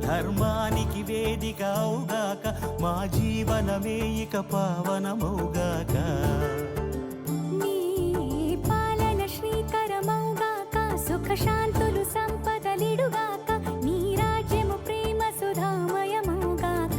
ధర్మానికి వేదిక అవుగాక, మా జీవనమే ఇక పావనమౌగాక. నీ పాలన శ్రీకరమౌగాక, సుఖ శాంతులు సంపదలిడుగాక, నీ రాజ్యము ప్రేమ సుధామయమౌగాక.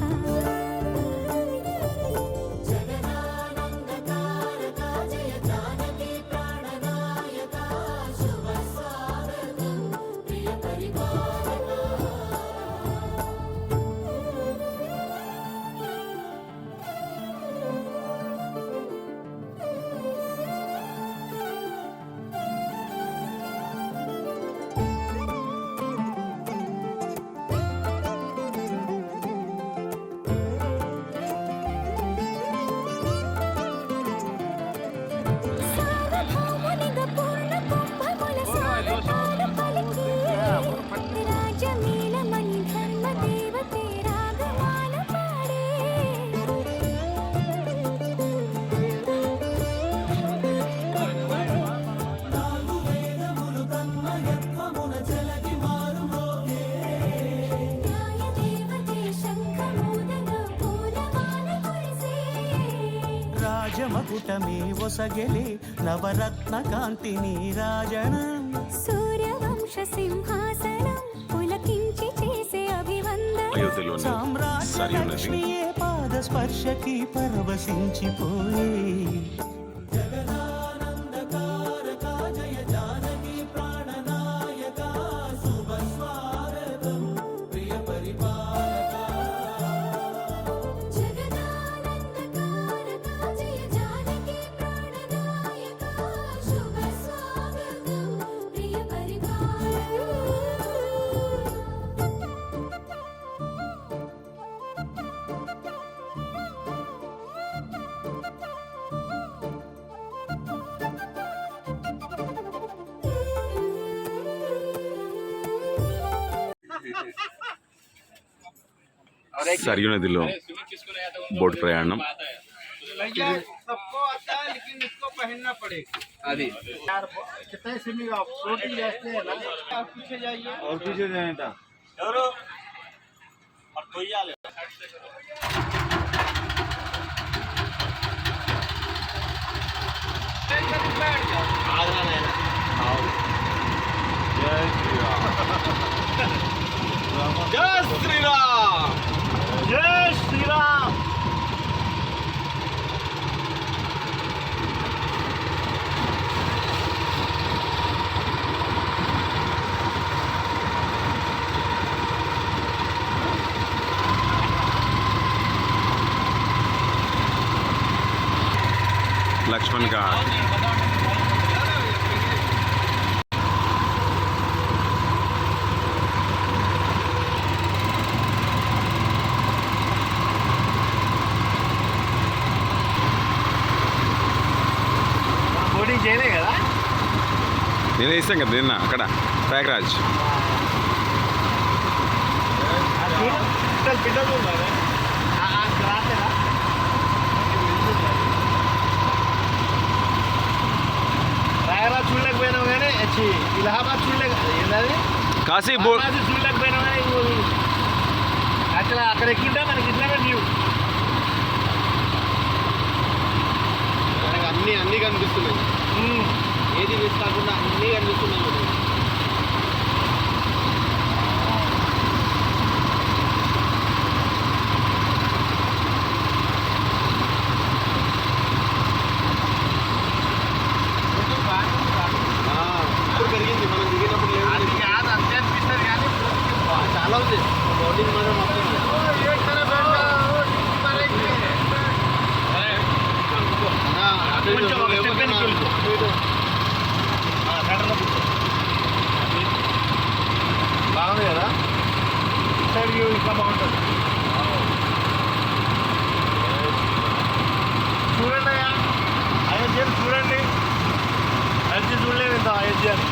రాజమకుటమే ఒసగెలే నవరత్న కాంతి నీరాజనం, సూర్యవంశ సింహాసనం పులకించి చేసే అభివందనం. సామ్రాజ్య లక్ష్మియే పాద స్పర్శకి పరవశించిపోయే. सरयू नदिलो बोट प्रयाणम सबको आता है लेकिन इसको पहनना पड़ेगा। अभी यार कितने सिमी आप प्रोटीन जाते हैं ना, आप पीछे जाइए और पीछे जाए था चलो और कोई आ ले आगरा नहीं ना आओ। जय श्री राम जय श्री राम जय श्री राम। लक्ष्मण घाट బోటింగ్ చేయలే కదా, నేనే ఇస్తాం కదా నిన్న అక్కడ ప్రయాగ్రాజ్. పిల్లలు రాలేదా ప్రయాగ్రాజ్ చూడలేకపోయినావు కానీ ఇలహాబాద్ చూడలేక ఏంటది కాశీ చూడలేకపోయినావు కానీ యాక్చువల్గా అక్కడ ఎక్కింటే మనకి ఇట్లానే న్యూ మనకి అన్నీ కనిపిస్తున్నాయి, ఏది మిస్ కాకుండా అన్నీ కనిపిస్తున్నాయి. పెరిగింది మనం దిగినప్పుడు లేదు, అంతే అనిపిస్తుంది కానీ చాలా ఉంది బోటింగ్ మాత్రం మొత్తం. బాగుంది కదా, సైడ్ వ్యూ ఇంకా బాగుంటుంది. చూడండి అయోధ్యను చూడండి, అయోధ్య చూడలేదు ఇంత అయోధ్యను.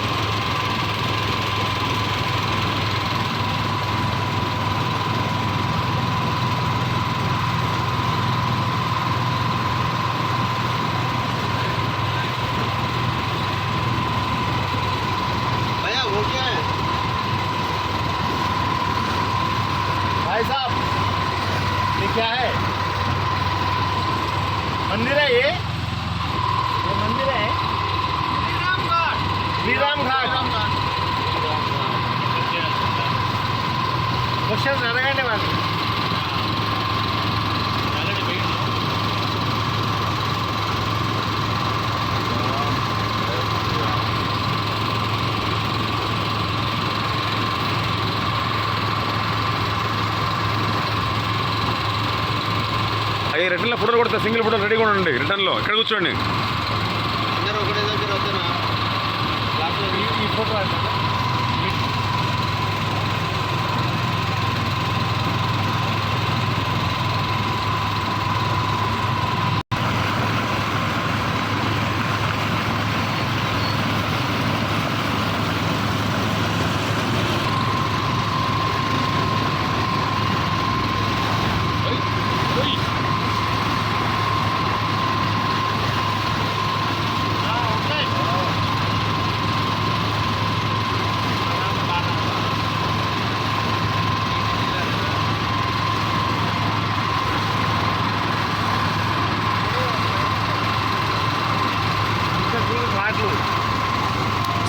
मंदिर है ये मंदिर है श्रीराम घाट क्वेश्चन अड़गंడి వాళ్ళు అయ్యి రిటర్న్లో ఫోటోలు కొడతా సింగిల్ ఫోటో రెడీగా ఉండండి రిటర్న్లో ఇక్కడ కూర్చోండి అందరూ ఒకటే దగ్గర వస్తున్నా ఈ ఫోటో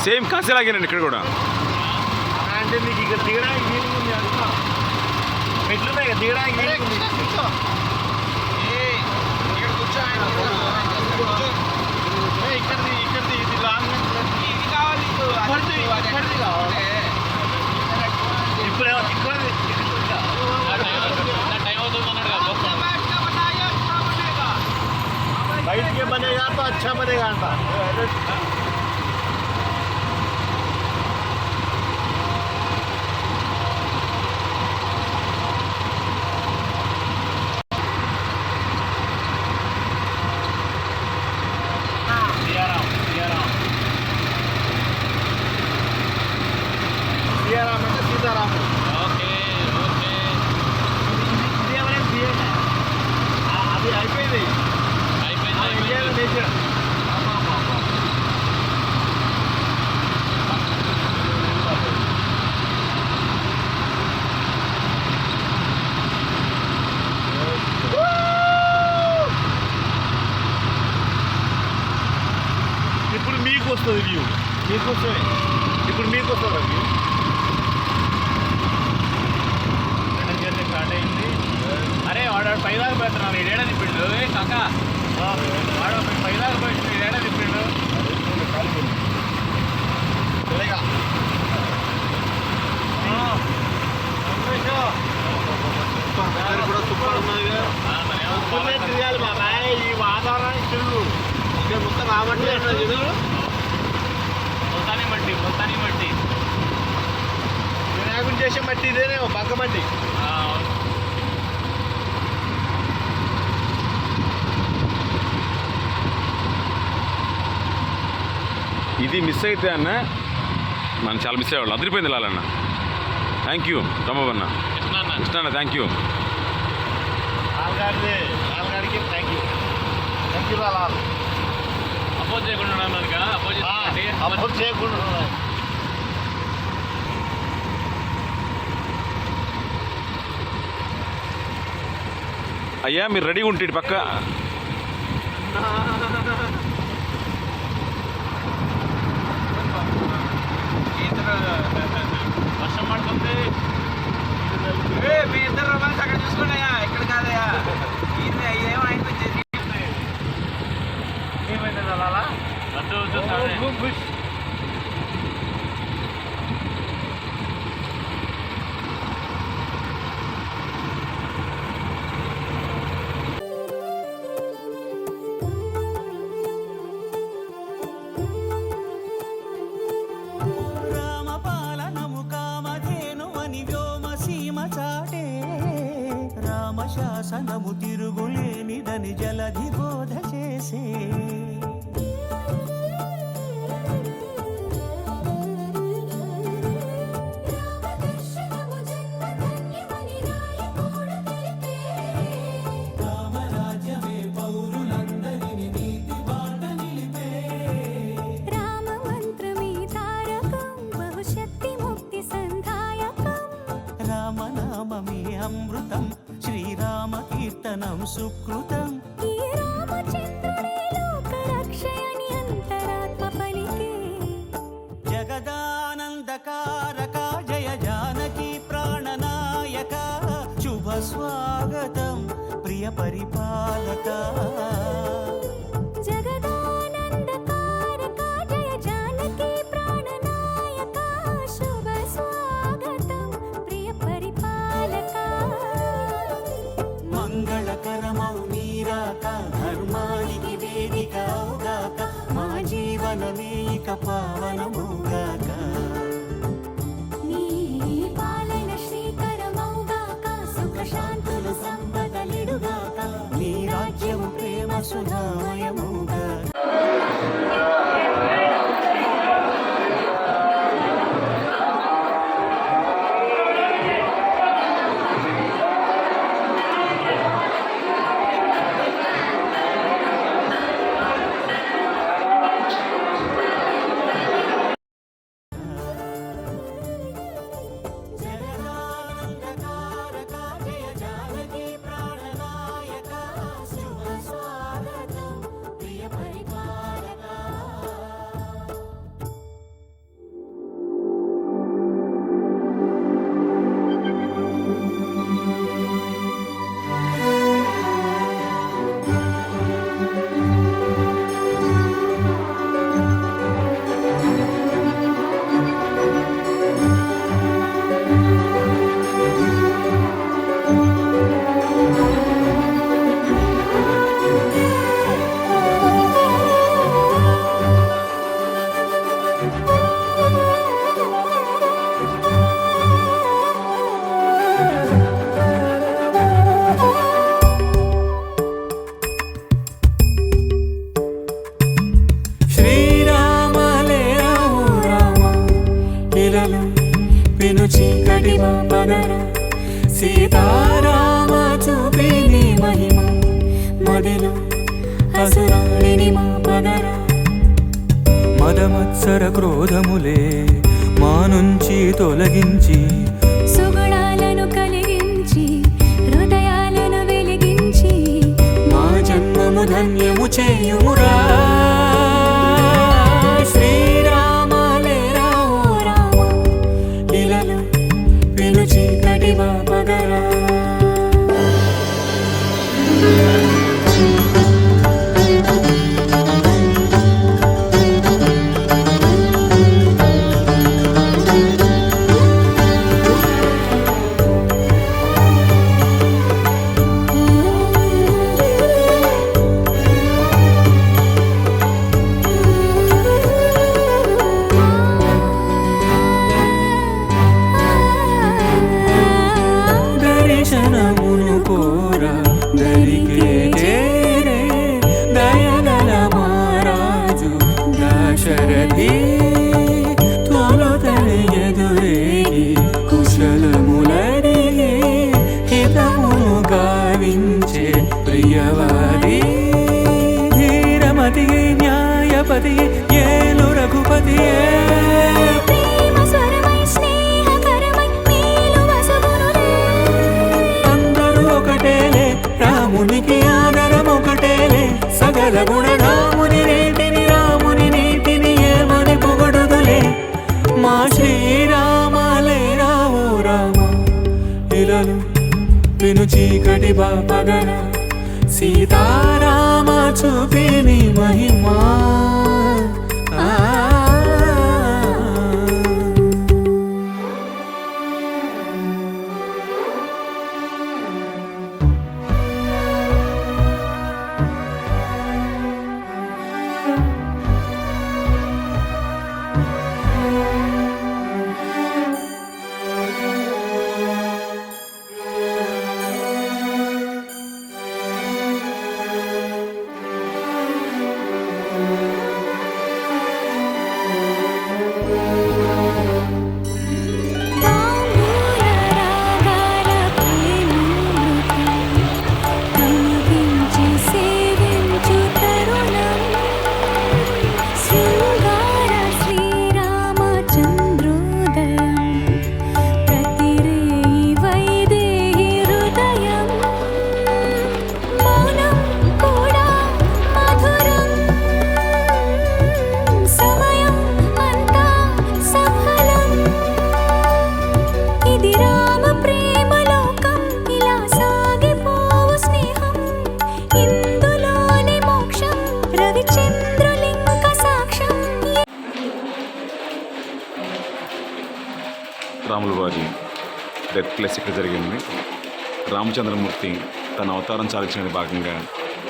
సేమ్ కాసేలాగేనండి ఇక్కడ కూడా అంటే మీకు ఇక్కడ దిగడానికి వీలు ఉంది అనుకో మెట్లున్నాయి కదా దిగడానికి వీలు ఉంది ఇక్కడిది ఇది లాంగ్ ఇది కావాలి ఇక్కడిది కావాలి ఇప్పుడు ఇక్కడిది बैठ के बनेगा तो अच्छा बनेगा सीताराम అంటే సీతారాము ఓకే ఓకే ఇది ఎవరైనా తీయండి అది అయిపోయింది ఇప్పుడు మీకు వస్తుంది వ్యూ మీకు వస్తుంది ఇప్పుడు మీకు వస్తుంది వ్యూ స్టార్ట్ అయింది అరే వాడు పైదాకా పెడుతున్నాను ఏడా తిప్పిండు కాకా వాడు పైదాకా పెట్టిన ఏడా తిప్పిండు కూడా సూపర్ ఉన్నది తిరగాలి బాబాయ్ ఈ వాతావరణానికి తిరుగు ఇక్కడ మొత్తం రాబట్టి చూడు మొత్తాన్ని మట్టి వినాయకుడు చేసే మట్టి ఇదేనే బంక మట్టి ఇది మిస్ అయితే అన్న మనం చాలా మిస్ అయ్యేవాళ్ళు అదిరిపోయింది లాలన్న థ్యాంక్ యూ రమ్మన్న కృష్ణ థ్యాంక్ యూ నాలుగాడికి థ్యాంక్ యూ లాల్ అపోజ్ చేయకుండా అపోజ్ చేయకుండా అయ్యా మీరు రెడీగా ఉంటే ఇటు పక్క వర్షం పడుతుంది మీ ఇద్దరు రొమాన్స్ అక్కడ చూసుకున్నాయా ఇక్కడ కాదయా ఏమైంది అలా శాసనము తిరుగులేనిదని జలధి బోధ చేసే రామరాజ్యమే పౌరులందరినీ నీతి బాట నిలిపే రామ మంత్రమే తారకం బహుశక్తి ముక్తి సంధాయకం రామనామమే అమృతం శ్రీరామ కీర్తనం సుకృతం ఈ రామ పరిపాలక జగదానందకారక జయ జానకి ప్రాణనాయక శుభ స్వాగతం ప్రియ పరిపాలక మంగళకరమౌ నీరాక ధర్మానికి వేదిక అవుగాక మా జీవనమే ఇక పావనముగాక నీ పాలన శ్రీకరమౌగాక సుఖ శాంతులు సంపదలిడుగాక నీ రాజ్యము ప్రేమ సుధామయముగాక జగదానందకారక జయ జానకి ప్రాణనాయక శుభ స్వాగతం ప్రియ పరిపాలక శ్రీరామలే రావు రామ ఇలలు పెను చీకటి పగర సీతారామ చూపిని మహిమ మదిలో అసురాణిని మా పగర మదమత్సర క్రోధములే మా నుంచి తొలగించి సుగుణాలను కలిగించి హృదయాలను వెలిగించి మా జన్మము ధన్యము చేయుమురా శ్రీరామలే రావు రామ ఇలలు పెను చీకటి పగరా దర్శనమును కోరా దరికే చేరే దయగల మహారాజు దశరథి తొలతని ఎదురేగి కుశలములడిగే హితమును గావించే ప్రియవాది ధీరమతి న్యాయపతి ఏలు రఘుపతియే ప్రేమ స్వరమై స్నేహకరమై మేలు వసగునులే అందరూ ఒకటేలే రామునికి ఆదరం ఒకటేలే సకల గుణరాముని నీతిని ఏమని పొగడుదులే మా శ్రీరామలే రావు రామ ఇలలు పెను చీకటి పగర సీతారామ చూపిని మహిమా సీతారాముల వారి డెత్ ప్లేస్ ఇక్కడ జరిగింది. రామచంద్రమూర్తి తన అవతారం చాలించిన భాగంగా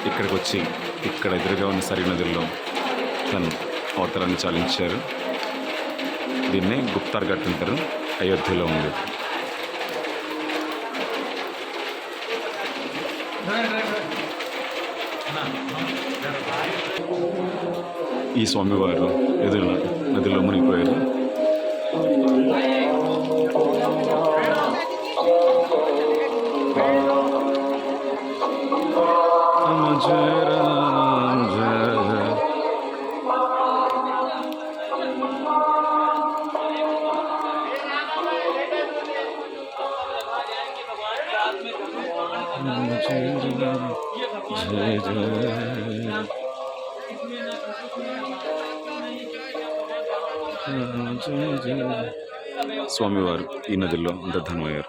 ఇక్కడికి వచ్చి ఇక్కడ ఎదురుగా ఉన్న సరి నదుల్లో తను అవతారాన్ని చాలించారు. దీన్నే గుప్తార్ ఘట్ అంటారు. అయోధ్యలో ఉంది. ఈ స్వామివారు నదిలో మునిగిపోయారు. స్వామివారు ఈ నదిలో అంతర్ధానమయ్యారు.